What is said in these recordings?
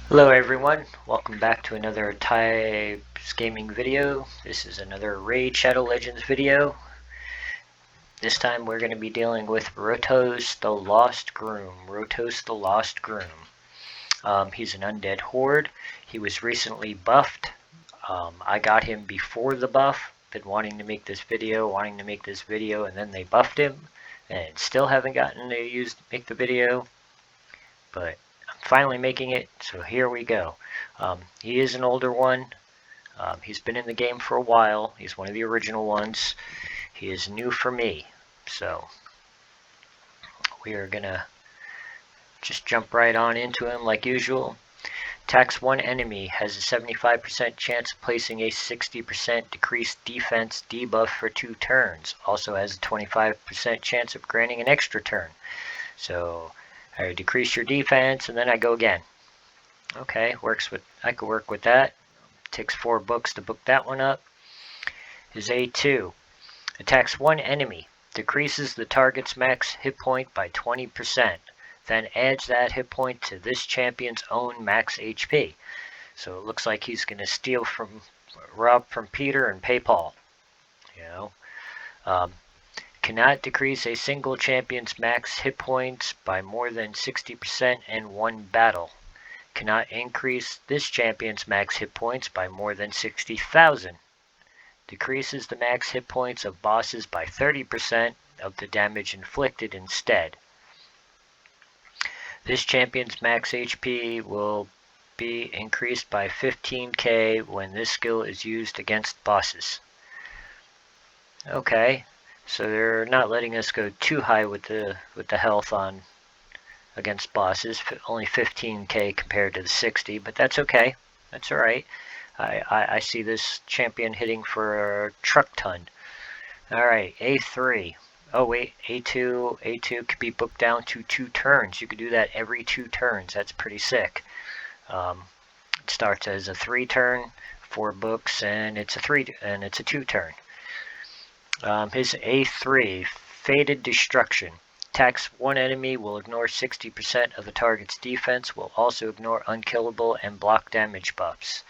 Hello everyone, welcome back to another Tiebs gaming video. This is another Raid Shadow Legends video. This time we're going to be dealing with Rotos the Lost Groom. Rotos the Lost Groom. He's an undead horde. He was recently buffed. I got him before the buff. Been wanting to make this video, and then they buffed him. And still haven't gotten to make the video. But finally making it, so here we go. He is an older one. He's been in the game for a while. He's one of the original ones. He is new for me, so we are gonna just jump right on into him like usual. Attacks one enemy, has a 75% chance of placing a 60% decreased defense debuff for 2 turns. Also has a 25% chance of granting an extra turn. So I decrease your defense and then I go again. Okay, I could work with that. Takes 4 books to book that one up. His A2 attacks one enemy, decreases the target's max hit point by 20%, then adds that hit point to this champion's own max HP. So it looks like he's going to rob from Peter and pay Paul. Cannot decrease a single champion's max hit points by more than 60% in one battle. Cannot increase this champion's max hit points by more than 60,000. Decreases the max hit points of bosses by 30% of the damage inflicted instead. This champion's max HP will be increased by 15k when this skill is used against bosses. Okay, so they're not letting us go too high with the health on against bosses. Only 15k compared to the 60, but that's okay. That's alright. I see this champion hitting for a truck ton. Alright, A3. Oh wait, A2 could be booked down to 2 turns. You could do that every 2 turns. That's pretty sick. It starts as a 3 turn, 4 books, and it's a 2 turn. His A3, Fated Destruction. Attacks one enemy, will ignore 60% of the target's defense, will also ignore unkillable and block damage buffs.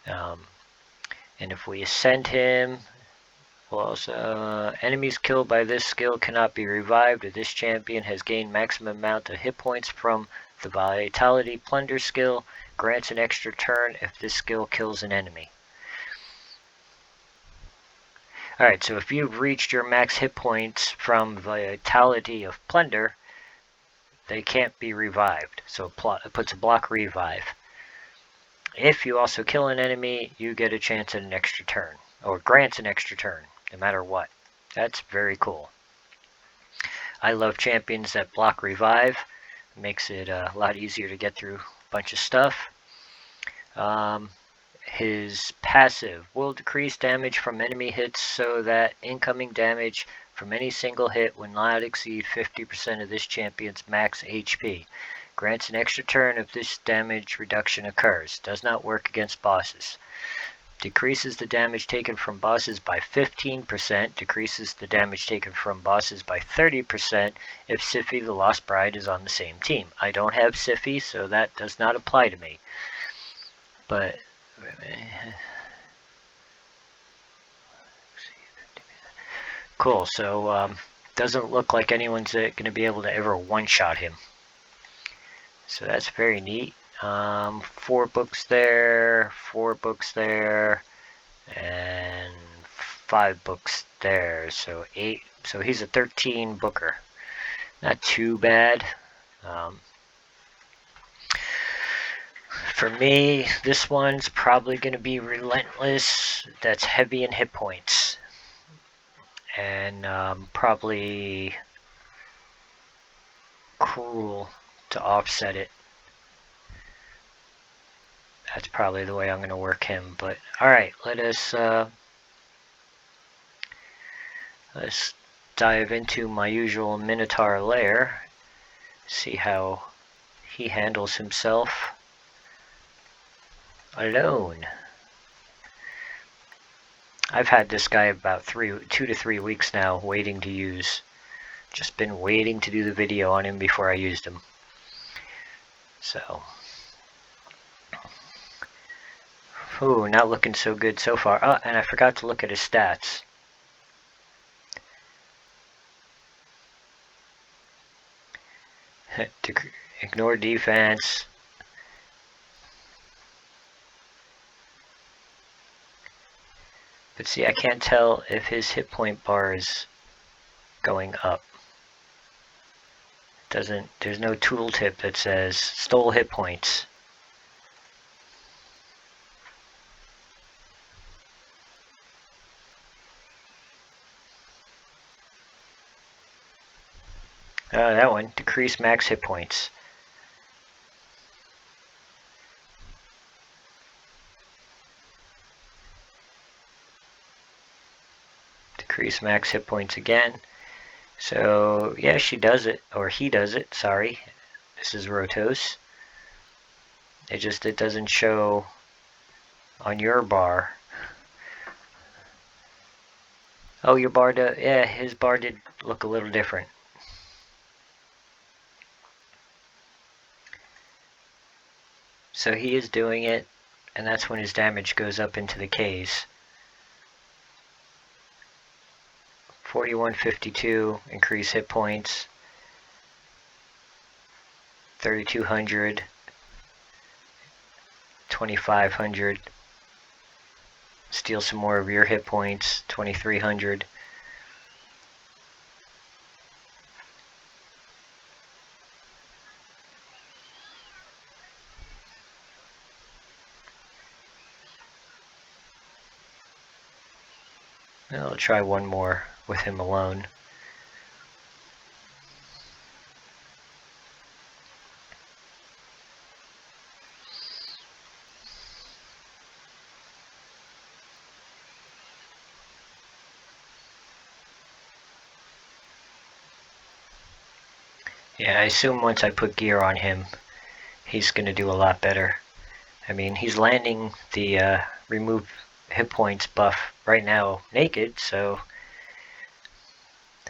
And if we ascend him, we'll also, enemies killed by this skill cannot be revived if this champion has gained maximum amount of hit points from the Vitality Plunder skill, grants an extra turn if this skill kills an enemy. Alright, so if you've reached your max hit points from Vitality of Plunder, they can't be revived. So it puts a block revive. If you also kill an enemy, you get a chance at an extra turn, or grants an extra turn, no matter what. That's very cool. I love champions that block revive. It makes it a lot easier to get through a bunch of stuff. His passive will decrease damage from enemy hits so that incoming damage from any single hit will not exceed 50% of this champion's max HP. Grants an extra turn if this damage reduction occurs. Does not work against bosses. Decreases the damage taken from bosses by 15%. Decreases the damage taken from bosses by 30% if Sify the Lost Bride is on the same team. I don't have Sify, so that does not apply to me. But cool, so doesn't look like anyone's going to be able to ever one-shot him. So that's very neat. 4 books there, 4 books there, and 5 books there. So 8. So he's a 13 booker. Not too bad. For me, this one's probably going to be Relentless. That's heavy in hit points. And probably Cruel to offset it. That's probably the way I'm going to work him. But alright, let's dive into my usual Minotaur lair. See how he handles himself alone. I've had this guy about 2 to 3 weeks now waiting to use. Just been waiting to do the video on him before I used him. So Ooh, not looking so good so far. Oh, and I forgot to look at his stats. Ignore defense. But see, I can't tell if his hit point bar is going up. There's no tooltip that says stole hit points. That one, decrease max hit points. Decrease max hit points again. So yeah, she does it, or he does it, sorry. This is Rotos. It doesn't show on your bar. Oh, your bar yeah, his bar did look a little different. So he is doing it, and that's when his damage goes up into the Ks. 4152, increase hit points. 3200, 2500. Steal some more of your hit points, 2300. I'll try one more with him alone. Yeah, I assume once I put gear on him, he's going to do a lot better. I mean, he's landing the remove hit points buff right now naked, so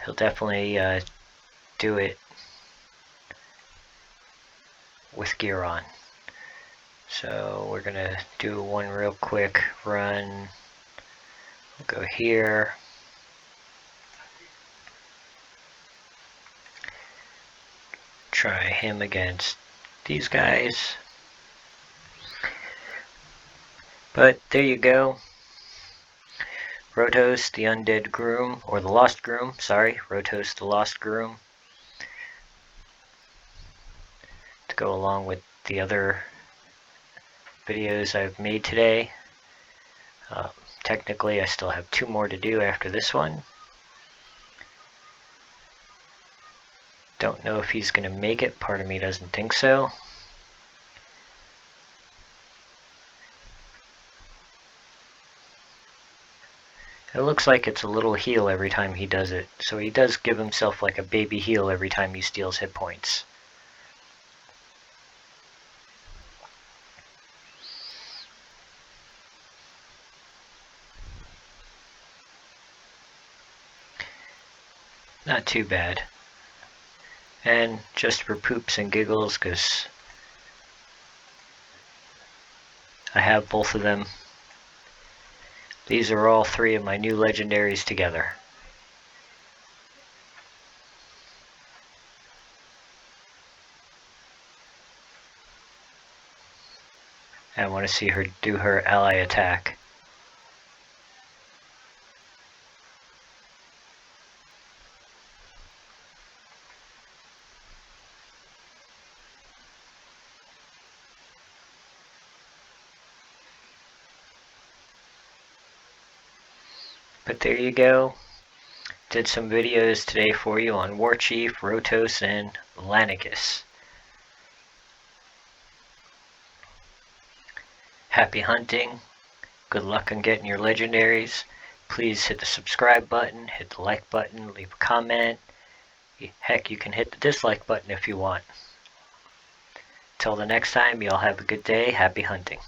he'll definitely do it with gear on. So we're going to do one real quick run. We'll go here. Try him against these guys. But there you go. Rotos, the undead groom, or the lost groom, sorry, Rotos, the lost groom. To go along with the other videos I've made today. Technically, I still have 2 more to do after this one. Don't know if he's going to make it. Part of me doesn't think so. It looks like it's a little heal every time he does it. So he does give himself like a baby heal every time he steals hit points. Not too bad. And just for poops and giggles, because I have both of them. These are all 3 of my new legendaries together. I want to see her do her ally attack. But there you go. Did some videos today for you on Warchief, Rotos, and Lanicus. Happy hunting. Good luck on getting your legendaries. Please hit the subscribe button, hit the like button, leave a comment. Heck, you can hit the dislike button if you want. Till the next time, y'all have a good day. Happy hunting.